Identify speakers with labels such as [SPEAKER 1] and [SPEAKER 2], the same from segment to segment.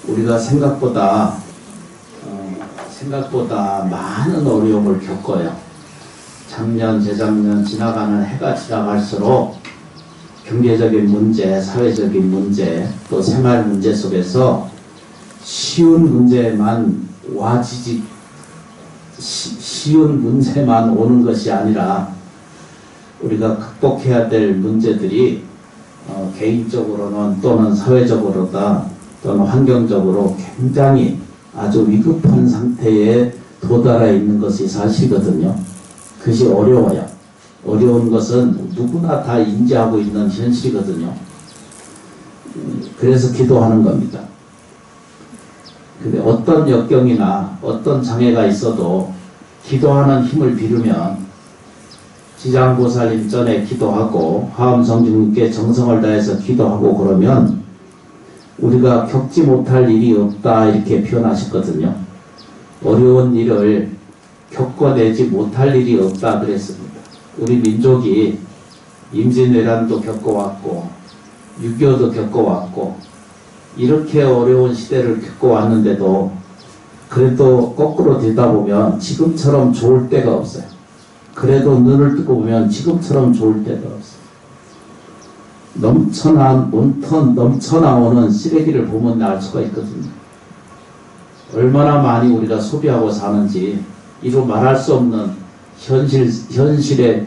[SPEAKER 1] 우리가 생각보다 많은 어려움을 겪어요. 작년, 재작년 지나가는 해가 지나갈수록 경제적인 문제, 사회적인 문제, 또 생활 문제 속에서 쉬운 문제만 쉬운 문제만 오는 것이 아니라 우리가 극복해야 될 문제들이 개인적으로는 또는 사회적으로다 또는 환경적으로 굉장히 아주 위급한 상태에 도달해 있는 것이 사실이거든요. 그것이 어려워요. 어려운 것은 누구나 다 인지하고 있는 현실이거든요. 그래서 기도하는 겁니다. 근데 어떤 역경이나 어떤 장애가 있어도 기도하는 힘을 빌으면 지장보살님 전에 기도하고 화엄성중님께 정성을 다해서 기도하고 그러면 우리가 겪지 못할 일이 없다 이렇게 표현하셨거든요. 어려운 일을 겪어내지 못할 일이 없다 그랬습니다. 우리 민족이 임진왜란도 겪어왔고 6.25도 겪어왔고 이렇게 어려운 시대를 겪어왔는데도 그래도 거꾸로 되다 보면 지금처럼 좋을 때가 없어요. 그래도 눈을 뜨고 보면 지금처럼 좋을 때가 없어요. 넘쳐나오는 쓰레기를 보면 알 수가 있거든요. 얼마나 많이 우리가 소비하고 사는지 이루 말할 수 없는 현실의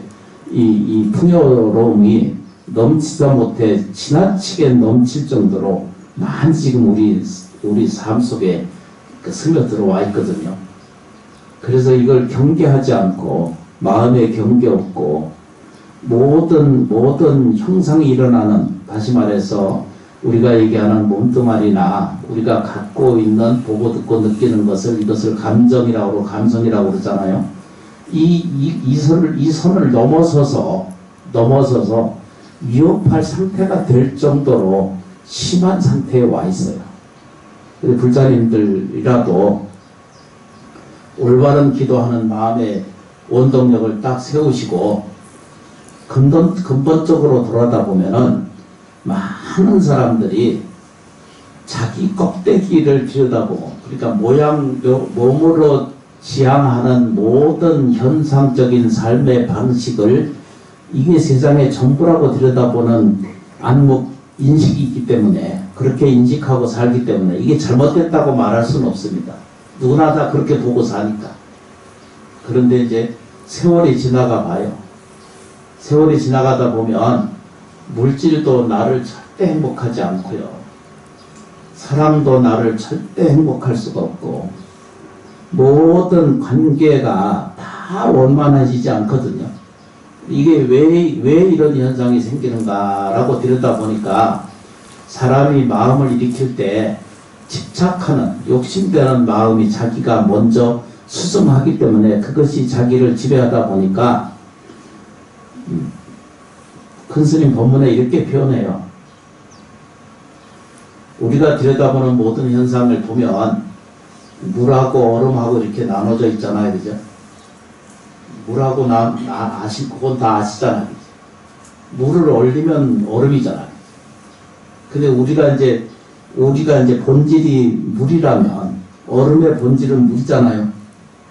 [SPEAKER 1] 이 풍요로움이 넘치다 못해 지나치게 넘칠 정도로 많이 지금 우리 삶 속에 스며들어와 있거든요. 그래서 이걸 경계하지 않고 마음에 경계 없고 모든 형상이 일어나는, 다시 말해서 우리가 얘기하는 몸뚱아리나 우리가 갖고 있는 보고 듣고 느끼는 이것을 감정이라고 감성이라고 그러잖아요. 이 선을 넘어서서 위협할 상태가 될 정도로 심한 상태에 와 있어요. 불자님들이라도 올바른 기도하는 마음의 원동력을 딱 세우시고 근본적으로 돌아다 보면은 많은 사람들이 자기 껍데기를 들여다보고, 그러니까 몸으로 지향하는 모든 현상적인 삶의 방식을 이게 세상의 전부라고 들여다보는 안목 인식이 있기 때문에, 그렇게 인식하고 살기 때문에 이게 잘못됐다고 말할 수는 없습니다. 누구나 다 그렇게 보고 사니까. 그런데 이제 세월이 지나가 봐요. 세월이 지나가다 보면 물질도 나를 절대 행복하지 않고요. 사람도 나를 절대 행복할 수가 없고, 모든 관계가 다 원만해지지 않거든요. 이게 왜 이런 현상이 생기는가라고 들여다보니까 사람이 마음을 일으킬 때 집착하는, 욕심되는 마음이 자기가 먼저 수성하기 때문에 그것이 자기를 지배하다 보니까 큰 스님 법문에 이렇게 표현해요. 우리가 들여다보는 모든 현상을 보면 물하고 얼음하고 이렇게 나눠져 있잖아요. 그죠? 물하고 그건 다 아시잖아요. 물을 얼리면 얼음이잖아요. 근데 우리가 이제 본질이 물이라면 얼음의 본질은 물이잖아요.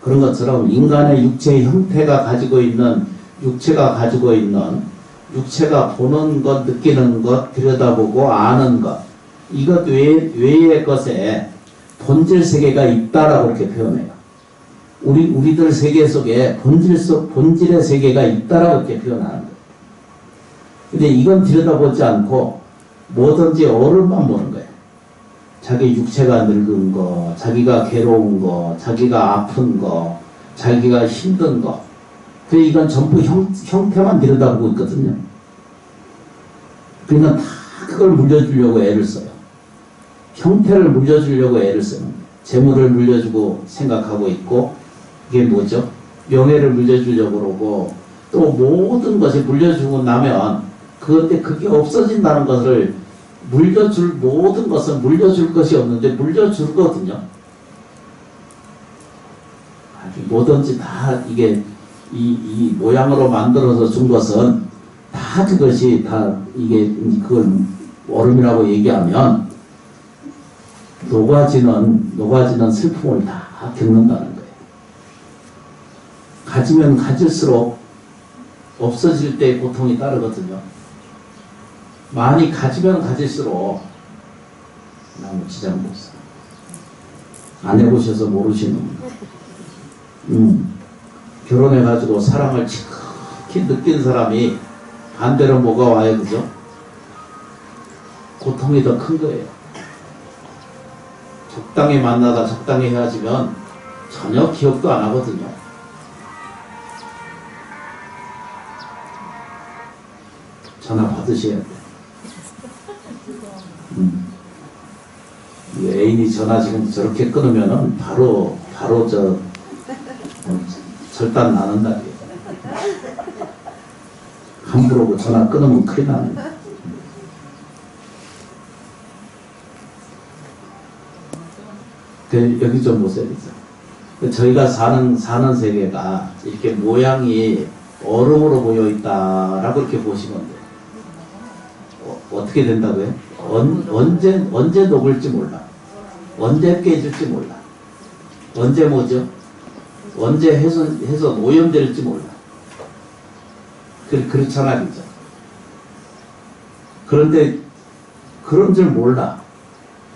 [SPEAKER 1] 그런 것처럼 인간의 육체의 형태가 가지고 있는, 육체가 보는 것, 느끼는 것, 들여다보고 아는 것, 이것 외의 것에 본질 세계가 있다라고 이렇게 표현해요. 우리들 세계 속에 본질의 세계가 있다라고 이렇게 표현하는 거예요. 근데 이건 들여다보지 않고 뭐든지 얼음만 보는 거예요. 자기 육체가 늙은 거, 자기가 괴로운 거, 자기가 아픈 거, 자기가 힘든 거. 그래서 이건 전부 형태만 들여다보고 있거든요. 그러니까 다 그걸 물려주려고 애를 써요. 형태를 물려주려고 애를 쓰는 거예요. 재물을 물려주고 생각하고 있고, 이게 뭐죠? 명예를 물려주려고 그러고, 또 모든 것이 물려주고 나면 그게 없어진다는 것을 모든 것은 물려줄 것이 없는데 물려주거든요. 뭐든지 다 이게 이 모양으로 만들어서 준 것은 다 그것이 다 이게 그걸 얼음이라고 얘기하면 녹아지는 슬픔을 다 겪는다는 거예요. 가지면 가질수록 없어질 때의 고통이 따르거든요. 많이 가지면 가질수록 나무 지장 목사 안 해보셔서 모르시는 결혼해가지고 사랑을 지극히 느낀 사람이 반대로 뭐가 와요, 그죠? 고통이 더 큰 거예요. 적당히 만나다 적당히 헤어지면 전혀 기억도 안 하거든요. 전화 받으셔야 돼. 애인이 전화 지금 저렇게 끊으면은 바로 절단 나는 날이에요. 함부로 그 전화 끊으면 큰일 나는 거예요. 여기 좀 보세요. 저희가 사는 세계가 이렇게 모양이 얼음으로 모여 있다라고 이렇게 보시면 돼요. 어떻게 된다고요? 언제 녹을지 몰라. 언제 깨질지 몰라. 언제 뭐죠? 언제 해서 오염될지 몰라. 그렇잖아, 그죠? 그런데 그런 줄 몰라.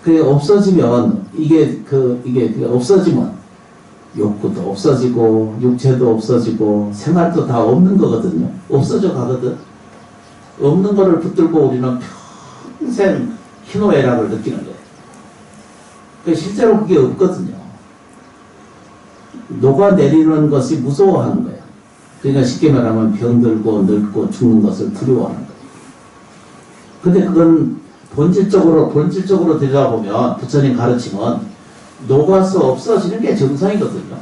[SPEAKER 1] 그게 없어지면 이게 없어지면 욕구도 없어지고 육체도 없어지고 생활도 다 없는 거거든요. 없어져 가거든. 없는 거를 붙들고 우리는 평생 희노애락을 느끼는 거예요. 실제로 그게 없거든요. 녹아내리는 것이 무서워하는 거예요. 그러니까 쉽게 말하면 병들고 늙고 죽는 것을 두려워하는 거예요. 근데 그건 본질적으로 들여다보면 부처님 가르침은 녹아서 없어지는 게 정상이거든요.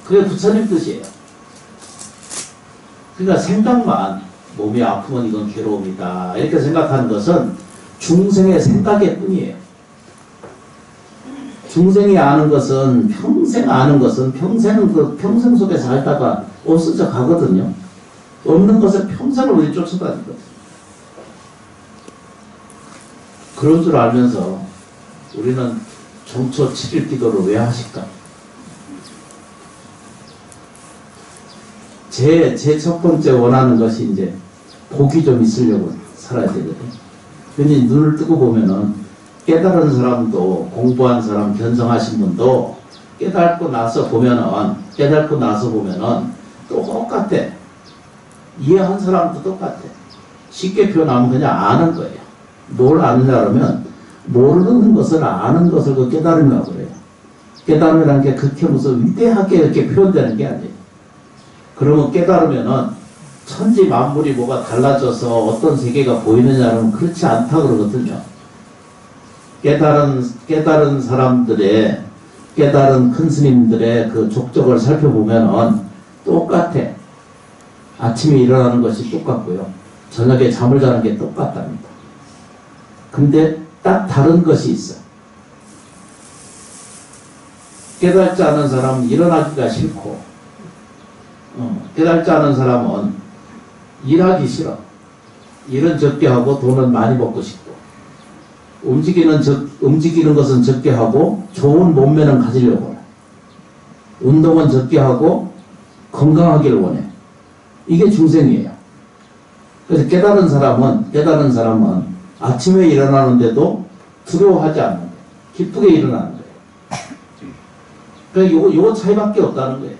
[SPEAKER 1] 그게 부처님 뜻이에요. 그러니까 생각만 몸이 아프면 이건 괴로움이다 이렇게 생각하는 것은 중생의 생각일 뿐이에요. 중생이 아는 것은 평생 속에 살다가 없어져 가거든요. 없는 것을 평생을 우리 쫓아다니거든요. 그런 줄 알면서 우리는 정초 7일 기도를 왜 하실까? 제 첫 번째 원하는 것이 이제 복이 좀 있으려고 살아야 되거든요. 근데 눈을 뜨고 보면은 깨달은 사람도 공부한 사람 견성하신 분도 깨닫고 나서 보면은 똑같아. 이해한 사람도 똑같아. 쉽게 표현하면 그냥 아는 거예요. 뭘 아느냐 그러면 모르는 것을 아는 것을 그 깨달음이라고 그래요. 깨달음이라는 게 그렇게 무슨 위대하게 이렇게 표현되는 게 아니에요. 그러면 깨달으면은 천지 만물이 뭐가 달라져서 어떤 세계가 보이느냐는 그렇지 않다 그러거든요. 깨달은 사람들의 깨달은 큰 스님들의 그 족적을 살펴보면은 똑같아. 아침에 일어나는 것이 똑같고요. 저녁에 잠을 자는 게 똑같답니다. 근데 딱 다른 것이 있어. 깨달지 않은 사람은 일어나기가 싫고, 깨달지 않은 사람은 일하기 싫어. 일은 적게 하고 돈은 많이 먹고 싶고, 움직이는 것은 적게 하고 좋은 몸매는 가지려고 해. 운동은 적게 하고 건강하기를 원해. 이게 중생이에요. 그래서 깨달은 사람은 아침에 일어나는데도 두려워하지 않는 거예요. 기쁘게 일어나는 거예요. 그러니까 요거 차이밖에 없다는 거예요.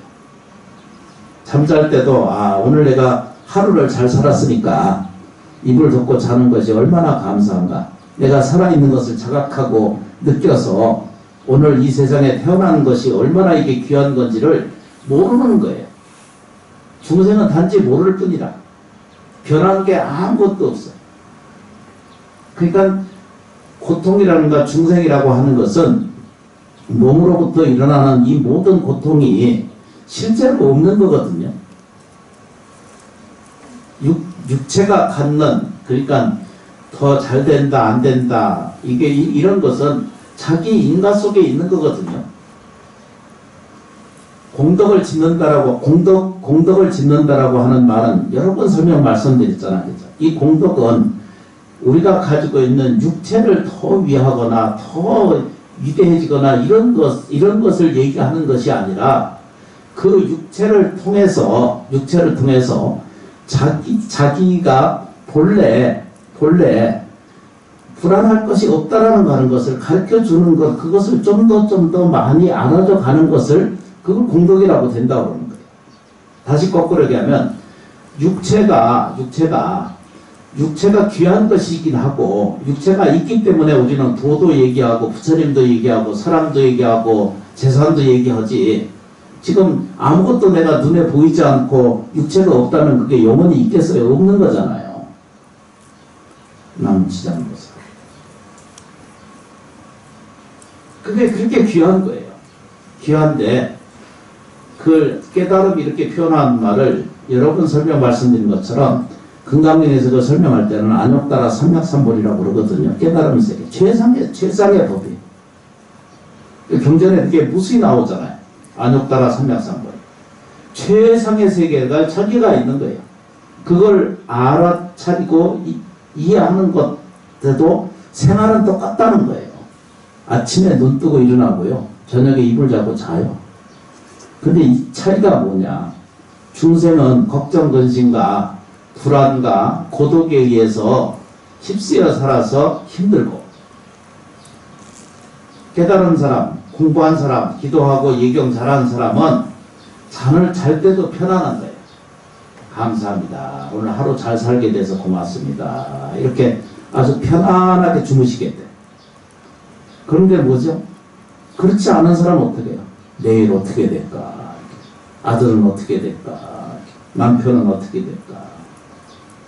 [SPEAKER 1] 잠잘 때도 오늘 내가 하루를 잘 살았으니까 이불 덮고 자는 것이 얼마나 감사한가. 내가 살아있는 것을 자각하고 느껴서 오늘 이 세상에 태어나는 것이 얼마나 이게 귀한 건지를 모르는 거예요. 중생은 단지 모를 뿐이라. 변한 게 아무것도 없어요. 그러니까 고통이라는가 중생이라고 하는 것은 몸으로부터 일어나는 이 모든 고통이 실제로 없는 거거든요. 육체가 갖는, 그러니까 더 잘 된다 안 된다, 이런 것은 자기 인가 속에 있는 거거든요. 공덕을 짓는다라고 하는 말은 여러 번 말씀드렸잖아요. 그렇죠? 이 공덕은 우리가 가지고 있는 육체를 더 위하거나 더 위대해지거나 이런 것을 얘기하는 것이 아니라 그 육체를 통해서 자기가 본래 불안할 것이 없다라는 거 하는 것을 가르쳐 주는 것, 그것을 좀 더 많이 알아져 가는 것을 그걸 공덕이라고 된다고 그러는 거예요. 다시 거꾸로 얘기하면 육체가 귀한 것이긴 하고 육체가 있기 때문에 우리는 도도 얘기하고 부처님도 얘기하고 사람도 얘기하고 재산도 얘기하지, 지금 아무것도 내가 눈에 보이지 않고 육체가 없다면 그게 영원히 있겠어요? 없는 거잖아요. 남치지 않는 것은. 그게 그렇게 귀한 거예요. 귀한데 그 깨달음이 이렇게 표현한 말을 여러 번 말씀드린 것처럼 금강경에서 그 설명할 때는 안욕따라 삼약삼볼이라고 그러거든요. 깨달음 세계. 최상의 법이. 경전에 그게 무수히 나오잖아요. 안욕따라 삼약삼볼. 최상의 세계가 자기가 있는 거예요. 그걸 알아차리고 이해하는 것도 생활은 똑같다는 거예요. 아침에 눈 뜨고 일어나고요. 저녁에 이불 잡고 자요. 근데 이 차이가 뭐냐. 중생은 걱정, 근심과 불안과 고독에 의해서 휩쓰여 살아서 힘들고, 깨달은 사람, 공부한 사람, 기도하고 예경 잘하는 사람은 잠을 잘 때도 편안한 거예요. 감사합니다. 오늘 하루 잘 살게 돼서 고맙습니다. 이렇게 아주 편안하게 주무시게 돼. 그런데 뭐죠? 그렇지 않은 사람은 어떻게 해요? 내일 어떻게 될까? 아들은 어떻게 될까? 남편은 어떻게 될까?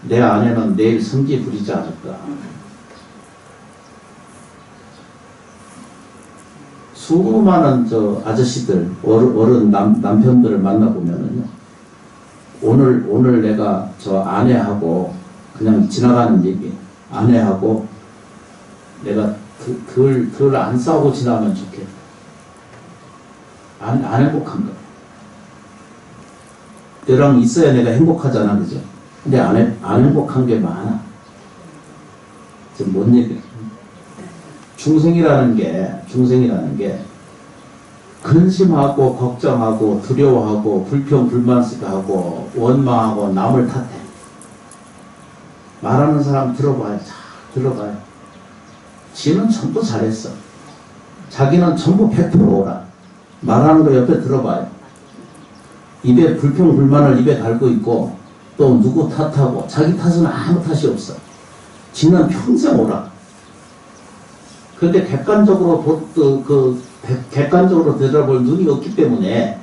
[SPEAKER 1] 내 아내는 내일 성질 부리지 않을까? 수많은 아저씨들, 어른 남편들을 만나보면은요, 오늘 내가 저 아내하고 그냥 지나가는 얘기, 아내하고 내가 덜 안 싸우고 지나가면 좋겠다. 안 행복한 거야. 너랑 있어야 내가 행복하잖아, 그죠? 근데 안 행복한 게 많아. 지금 뭔 얘기야? 중생이라는 게 근심하고 걱정하고 두려워하고 불평불만하고 원망하고 남을 탓해. 말하는 사람 들어봐요. 잘 들어봐요. 지는 전부 잘했어. 자기는 전부 100% 오라. 말하는 거 옆에 들어봐요. 입에 불평불만을 입에 달고 있고 또 누구 탓하고 자기 탓은 아무 탓이 없어. 지는 평생 오라. 그런데 객관적으로 객관적으로 되돌아볼 눈이 없기 때문에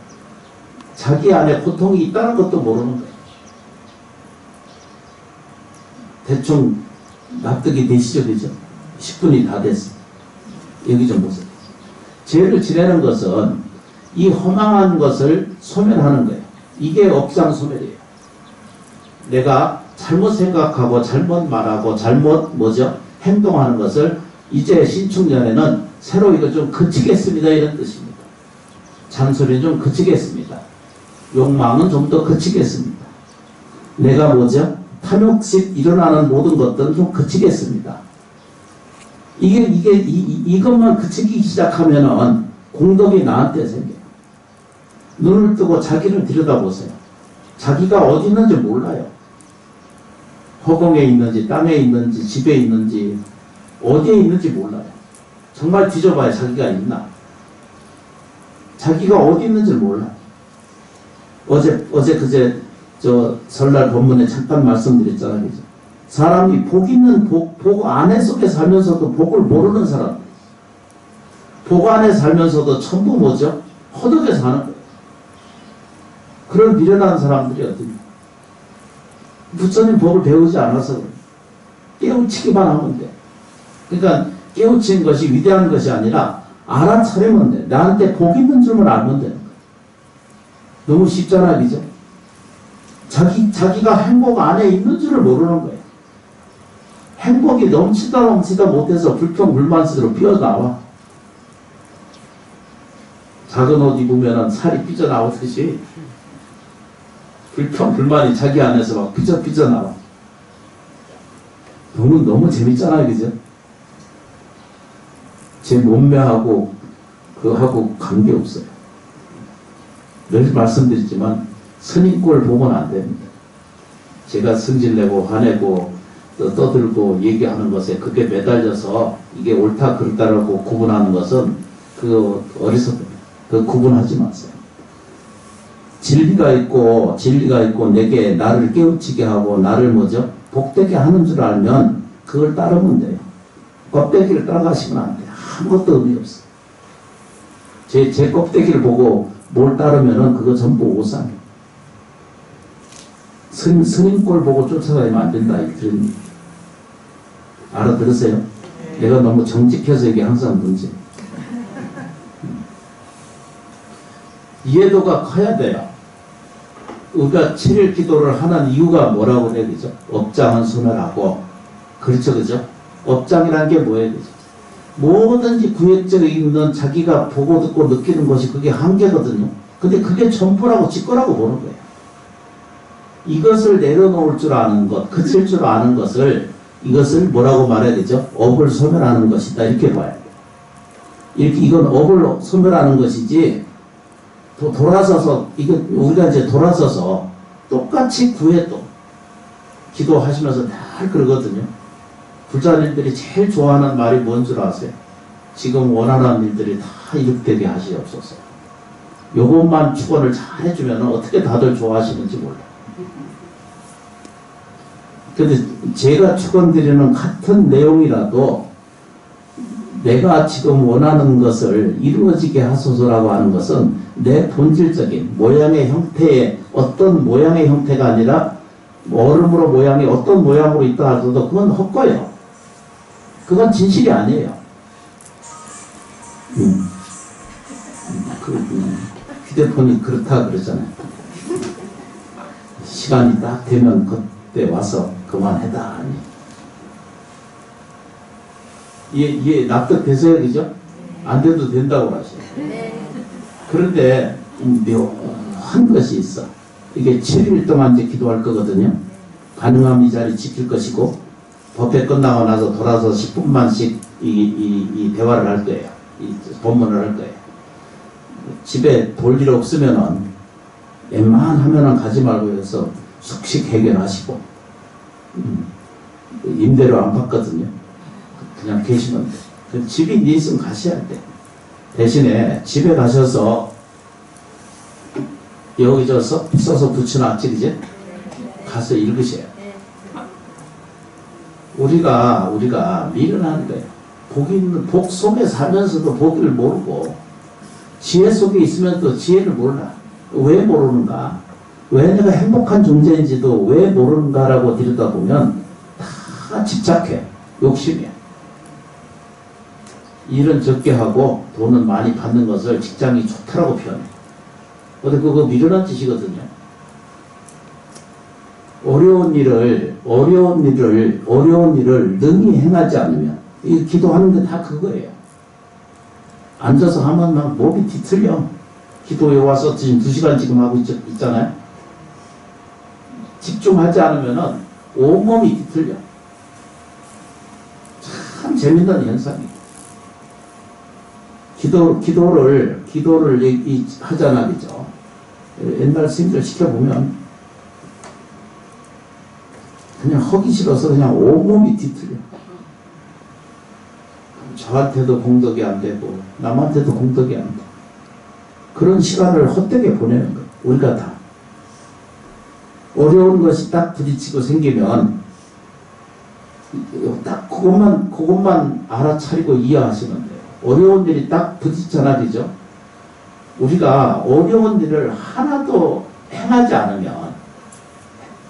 [SPEAKER 1] 자기 안에 고통이 있다는 것도 모르는 거예요. 대충 납득이 되시죠, 그죠? 10분이 다 됐어. 여기 좀 보세요. 죄를 지내는 것은 이 허망한 것을 소멸하는 거예요. 이게 업장소멸이에요. 내가 잘못 생각하고 잘못 말하고 잘못 행동하는 것을 이제 신축년에는 새로 이거 좀 그치겠습니다, 이런 뜻입니다. 잔소리는 좀 그치겠습니다. 욕망은 좀 더 그치겠습니다. 내가 탐욕식 일어나는 모든 것들은 좀 그치겠습니다. 이것만 그치기 시작하면은 공덕이 나한테 생겨요. 눈을 뜨고 자기를 들여다보세요. 자기가 어디 있는지 몰라요. 허공에 있는지 땅에 있는지 집에 있는지 어디에 있는지 몰라요. 정말 뒤져봐야 자기가 있나. 자기가 어디 있는지 몰라요. 그제 설날 본문에 잠깐 말씀드렸잖아요. 그죠? 사람이 복 있는 복 안에 속에 살면서도 복을 모르는 사람, 복 안에 살면서도 전부 허덕에 사는 거예요. 그런 미련한 사람들이 어딥니까? 부처님 복을 배우지 않아서 그래요. 깨우치기만 하면 돼. 그러니까 깨우치는 것이 위대한 것이 아니라 알아차리면 돼. 나한테 복 있는 줄만 알면 되는 거야. 너무 쉽잖아, 그죠? 자기가 행복 안에 있는 줄을 모르는 거예요. 행복이 넘치다 못해서 불평불만스러워 피어나와. 작은 옷 입으면 살이 삐져나오듯이 불평불만이 자기 안에서 막 삐져나와. 너무 재밌잖아요, 그죠? 제 몸매하고 그하고 관계없어요. 늘 말씀드리지만 스님 꼴 보면 안 됩니다. 제가 승질내고 화내고 또 떠들고 얘기하는 것에 그게 매달려서 이게 옳다 그렇다라고 구분하는 것은 그 어리석습니다. 그 구분하지 마세요. 진리가 있고 내게 나를 깨우치게 하고 나를 뭐죠? 복되게 하는 줄 알면 그걸 따르면 돼요. 껍데기를 따라가시면 안 돼요. 아무것도 의미 없어요. 제 껍데기를 보고 뭘 따르면은 그거 전부 오산이에요. 스님 꼴 보고 쫓아다니면 안 된다. 이런 알아들으세요? 내가 너무 정직해서 이게 항상 문제. 이해도가 커야 돼요. 우리가 7일 기도를 하는 이유가 뭐라고 해야 되죠? 업장은 소멸하고, 그렇죠, 그죠? 업장이라는 게 뭐예요, 그죠? 뭐든지 구획적에 있는 자기가 보고 듣고 느끼는 것이 그게 한계거든요. 근데 그게 전부라고 직거라고 보는 거예요. 이것을 내려놓을 줄 아는 것, 그칠 줄 아는 것을, 이것을 뭐라고 말해야 되죠? 업을 소멸하는 것이다. 이렇게 봐야 돼요. 이건 업을 소멸하는 것이지, 돌아서서, 우리가 이제 돌아서서 똑같이 구해도 기도하시면서 늘 그러거든요. 불자님들이 제일 좋아하는 말이 뭔 줄 아세요? 지금 원하는 일들이 다 이룩되게 하시옵소서. 요것만 축원을 잘 해주면 어떻게 다들 좋아하시는지 몰라요. 근데 제가 축원드리는 같은 내용이라도 내가 지금 원하는 것을 이루어지게 하소서라고 하는 것은 내 본질적인 모양의 형태의 어떤 모양의 형태가 아니라 얼음으로 모양이 어떤 모양으로 있다 하더라도 그건 헛거예요. 그건 진실이 아니에요. 휴대폰이 그렇다 그러잖아요. 시간이 딱 되면 그때 와서 그만해다. 이해 납득되세요? 그죠? 안 돼도 된다고 하시죠. 그런데 묘한 것이 있어. 이게 7일 동안 이제 기도할 거거든요. 가능하면 이 자리 지킬 것이고, 법회 끝나고 나서 돌아서 10분만씩 이 대화를 할 거예요. 이 본문을 할 거예요. 집에 볼 일 없으면은 웬만하면은 가지 말고 해서 숙식 해결하시고, 임대료 안 받거든요. 그냥 계시면 돼. 집이 있으면 가셔야 돼. 대신에 집에 가셔서 여기 써서 붙여놨지, 이제? 가서 읽으셔요. 우리가 미련한 거예요. 복 속에 살면서도 복을 모르고, 지혜 속에 있으면서 지혜를 몰라. 왜 모르는가? 왜 내가 행복한 존재인지도 왜 모르는가라고 들여다보면 다 집착해. 욕심이야. 일은 적게 하고 돈은 많이 받는 것을 직장이 좋다라고 표현해. 근데 그거 미련한 짓이거든요. 어려운 일을 능히 행하지 않으면, 이 기도하는 게 다 그거예요. 앉아서 하면 막 몸이 뒤틀려. 기도에 와서 지금 2시간 지금 하고 있잖아요. 집중하지 않으면은 온몸이 뒤틀려. 참 재밌는 현상이에요. 기도를 하잖아, 그죠? 옛날 스님들 시켜보면 그냥 하기 싫어서 그냥 온몸이 뒤틀려. 저한테도 공덕이 안 되고 남한테도 공덕이 안 돼. 그런 시간을 헛되게 보내는 거예요. 우리가 다. 어려운 것이 딱 부딪히고 생기면 딱 그것만 알아차리고 이해하시면 돼요. 어려운 일이 딱 부딪혀나, 그죠? 우리가 어려운 일을 하나도 행하지 않으면,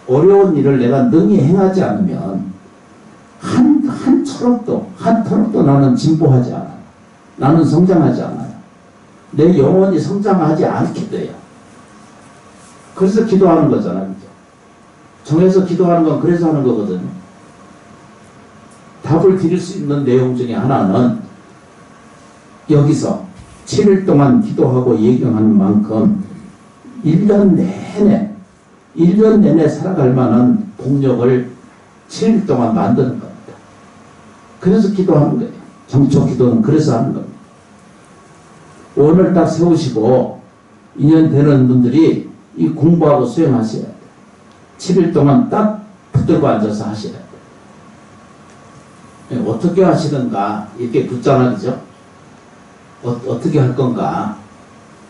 [SPEAKER 1] 어려운 일을 내가 능히 행하지 않으면 한 털럭도 나는 진보하지 않아요. 나는 성장하지 않아요. 내 영혼이 성장하지 않게 돼요. 그래서 기도하는 거잖아요. 그죠? 정해서 기도하는 건 그래서 하는 거거든요. 답을 드릴 수 있는 내용 중에 하나는 여기서 7일 동안 기도하고 예경하는 만큼 1년 내내 살아갈 만한 복력을 7일 동안 만드는 겁니다. 그래서 기도하는 거예요. 정초 기도는 그래서 하는 겁니다. 원을 딱 세우시고 2년 되는 분들이 이 공부하고 수행하셔야 돼요. 7일 동안 딱 붙들고 앉아서 하셔야 돼요. 어떻게 하시든가 이렇게 붙잖아, 그죠? 어떻게 할 건가?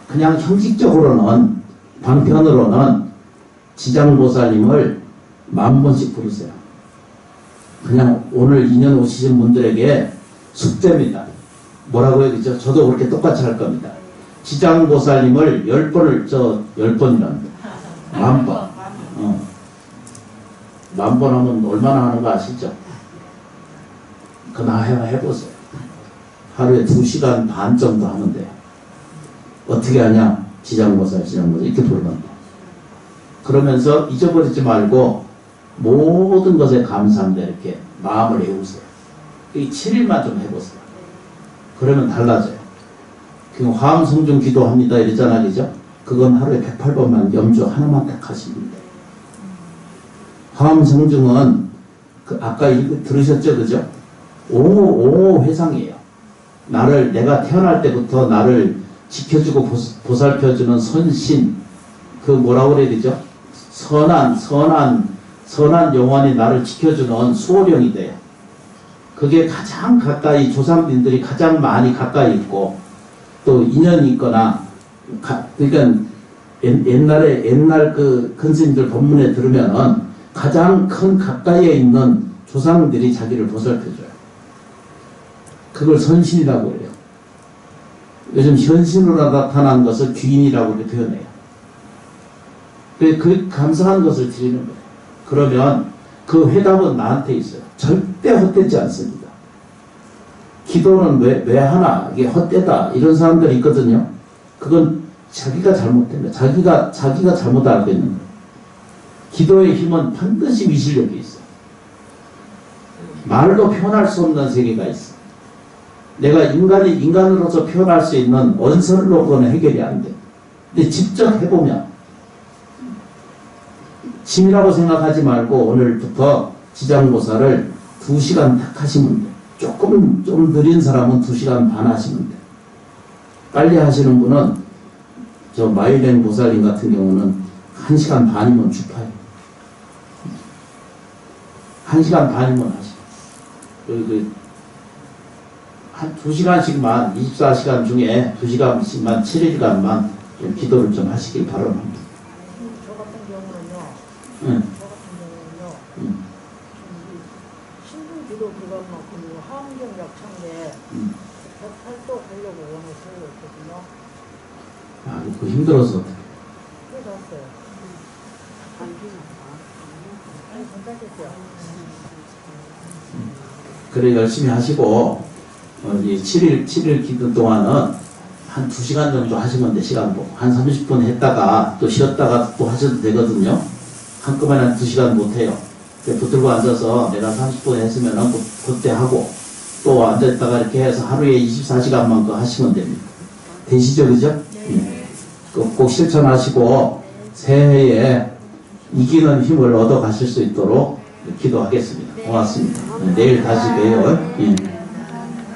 [SPEAKER 1] 그냥 형식적으로는 방편으로는 지장보살님을 10,000번씩 부르세요. 그냥 오늘 2년 오시신 분들에게 숙제입니다. 뭐라고 해야 되죠? 저도 그렇게 똑같이 할 겁니다. 지장보살님을 10번을, 10번이랍니다. 10,000번. 10,000번 하면 얼마나 하는 거 아시죠? 그나 해보세요. 하루에 2시간 반 정도 하면 돼요. 어떻게 하냐? 지장보살 이렇게 부르면 돼요. 그러면서 잊어버리지 말고 모든 것에 감사합니다. 이렇게 마음을 외우세요. 이 7일만 좀 해보세요. 그러면 달라져요. 그 화엄성중 기도합니다 이랬잖아, 그죠? 그건 하루에 108번만 염주 하나만 딱 하시면 돼요. 화엄성중은 아까 들으셨죠, 그죠? 옹호 회상이에요. 내가 태어날 때부터 나를 지켜주고 보살펴주는 선신, 그 뭐라고 그래야 되죠? 선한 영혼이 나를 지켜주는 수호령이 돼요. 그게 가장 가까이, 조상님들이 가장 많이 가까이 있고, 또 인연이 있거나, 그러니까 옛날 그 근스님들 법문에 들으면은 가장 큰 가까이에 있는 조상들이 자기를 보살펴줘요. 그걸 선신이라고 해요. 요즘 현신으로 나타난 것을 귀인이라고 표현해요. 그 감사한 것을 드리는 거예요. 그러면 그 회답은 나한테 있어요. 절대 헛되지 않습니다. 기도는 왜 하나? 이게 헛되다. 이런 사람들이 있거든요. 그건 자기가 잘못된 거예요. 자기가 잘못 알고 있는 거예요. 기도의 힘은 반드시 미실력이 있어요. 말로 표현할 수 없는 세계가 있어. 내가 인간으로서 표현할 수 있는 언설로 그거는 해결이 안 돼. 근데 직접 해보면, 짐이라고 생각하지 말고 오늘부터 지장보살을 2시간 딱 하시면 돼. 좀 느린 사람은 2시간 반 하시면 돼. 빨리 하시는 분은, 마일랭 보살님 같은 경우는 1시간 반이면 주파해요. 1시간 반이면 하시고. 한 2시간씩만, 24시간 중에 2시간씩만, 7일간만 좀 기도를 좀 하시길 바랍니다.
[SPEAKER 2] 저 같은 경우는요, 신분 기도 기간만큼 화엄경 약창에 108도 하려고 원을 세우고 있거든요.
[SPEAKER 1] 아, 그거 힘들어서.
[SPEAKER 2] 그래서 했어요. 아니, 괜찮겠어요.
[SPEAKER 1] 그래, 열심히 하시고, 이 7일 기도 동안은 한 2시간 정도 하시면 돼, 시간도. 한 30분 했다가 또 쉬었다가 또 하셔도 되거든요. 한꺼번에 한 2시간 못해요. 붙들고 앉아서 내가 30분 했으면 그때 하고 또 앉아있다가 이렇게 해서 하루에 24시간만 그 하시면 됩니다. 되시죠, 그죠? 네. 꼭 실천하시고 새해에 이기는 힘을 얻어 가실 수 있도록 기도하겠습니다. 고맙습니다. 내일 다시 봬요. 예.